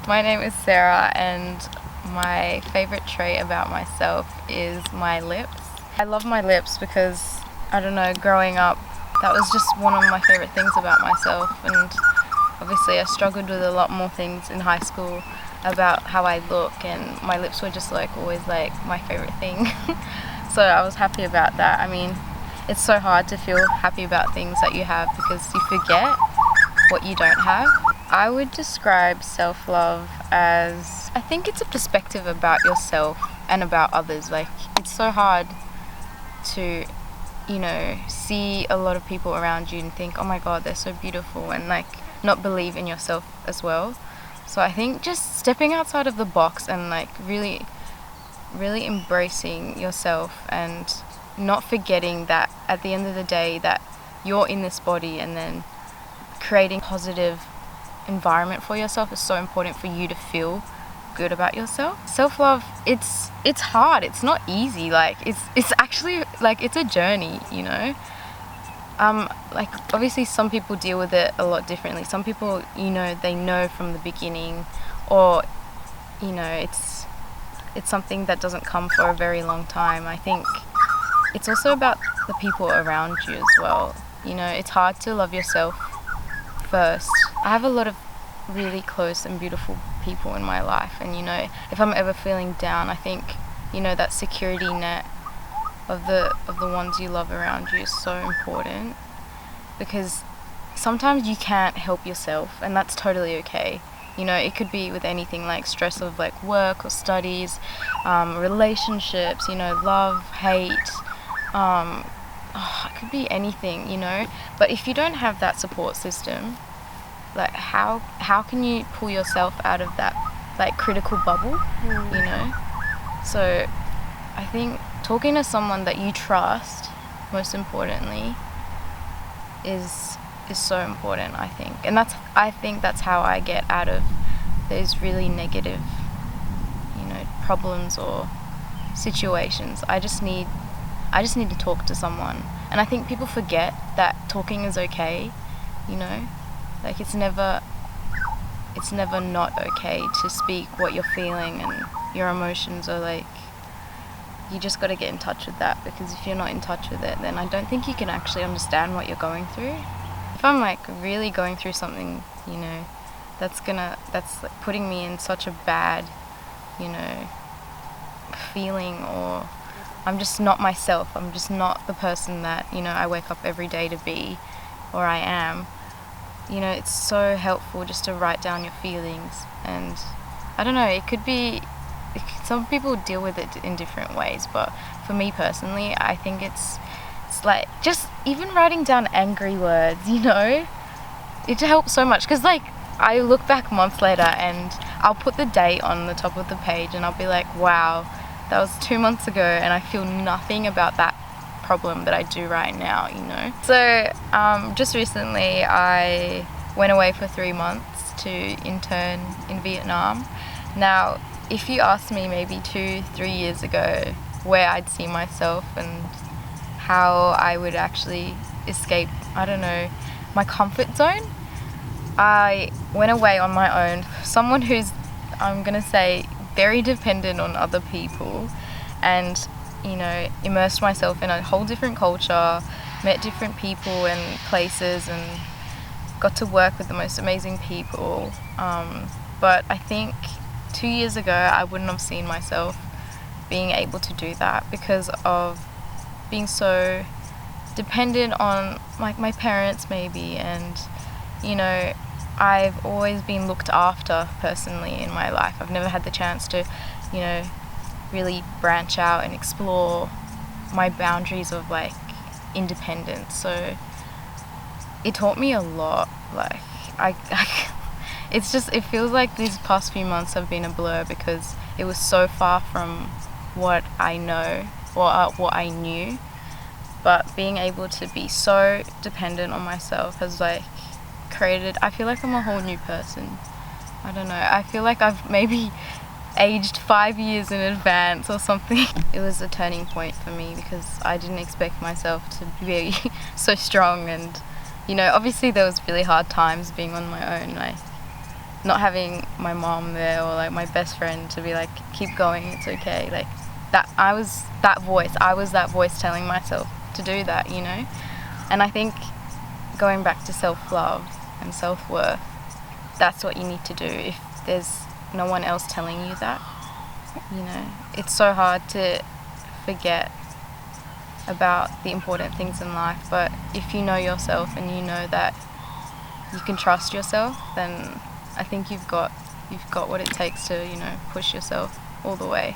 My name is Sarah, and my favorite trait about myself is my lips. I love my lips because, I don't know, growing up, that was just one of my favorite things about myself, and obviously I struggled with a lot more things in high school about how I look, and my lips were just like always like my favorite thing. So I was happy about that. I mean, it's so hard to feel happy about things that you have because you forget what you don't have. I would describe self-love as, I think it's a perspective about yourself and about others. Like, it's so hard to, see a lot of people around you and think, oh my god, they're so beautiful, and like not believe in yourself as well. So I think just stepping outside of the box and like really embracing yourself and not forgetting that at the end of the day that you're in this body, and then creating positive environment for yourself is so important for you to feel good about yourself. Self-love, it's hard, it's not easy, like it's actually like it's a journey, like obviously some people deal with it a lot differently. Some people, they know from the beginning, or it's something that doesn't come for a very long time. I think it's also about the people around you as well. It's hard to love yourself first. I have a lot of really close and beautiful people in my life, and if I'm ever feeling down, I think that security net of the ones you love around you is so important, because sometimes you can't help yourself, and that's totally okay. It could be with anything, like stress of like work or studies, relationships, love, hate, it could be anything, but if you don't have that support system, like how can you pull yourself out of that like critical bubble? So I think talking to someone that you trust, most importantly, is so important, I think. And I think that's how I get out of those really negative problems or situations. I just need to talk to someone. And I think people forget that talking is okay, like it's never not okay to speak what you're feeling, and your emotions are like, you just got to get in touch with that, because if you're not in touch with it, then I don't think you can actually understand what you're going through. If I'm like really going through something, that's like putting me in such a bad, feeling, or I'm just not myself, I'm just not the person that, I wake up every day to be, or I am, it's so helpful just to write down your feelings. And I don't know, some people deal with it in different ways, but for me personally, I think it's like just even writing down angry words, it helps so much, because like I look back months later and I'll put the date on the top of the page and I'll be like, wow, that was 2 months ago, and I feel nothing about that problem that I do right now, So just recently I went away for 3 months to intern in Vietnam. Now, if you asked me maybe 2-3 years ago where I'd see myself and how I would actually escape, I don't know, my comfort zone, I went away on my own. Someone who's, I'm gonna say, very dependent on other people, and immersed myself in a whole different culture, met different people and places, and got to work with the most amazing people. But I think 2 years ago I wouldn't have seen myself being able to do that, because of being so dependent on like my parents maybe, and I've always been looked after personally in my life. I've never had the chance to really branch out and explore my boundaries of like independence. So it taught me a lot. Like it feels like these past few months have been a blur, because it was so far from what I know or what I knew. But being able to be so dependent on myself has like I feel like I'm a whole new person. I don't know, I feel like I've maybe aged 5 years in advance or something. It was a turning point for me, because I didn't expect myself to be so strong, and obviously there was really hard times being on my own. not having my mom there or like my best friend to be like, keep going, it's okay, like that, I was that voice telling myself to do that, you know. And I think going back to self-love and self-worth, that's what you need to do. If there's no one else telling you that, you know, it's so hard to forget about the important things in life, but if you know yourself and you know that you can trust yourself, then I think you've got what it takes to, you know, push yourself all the way.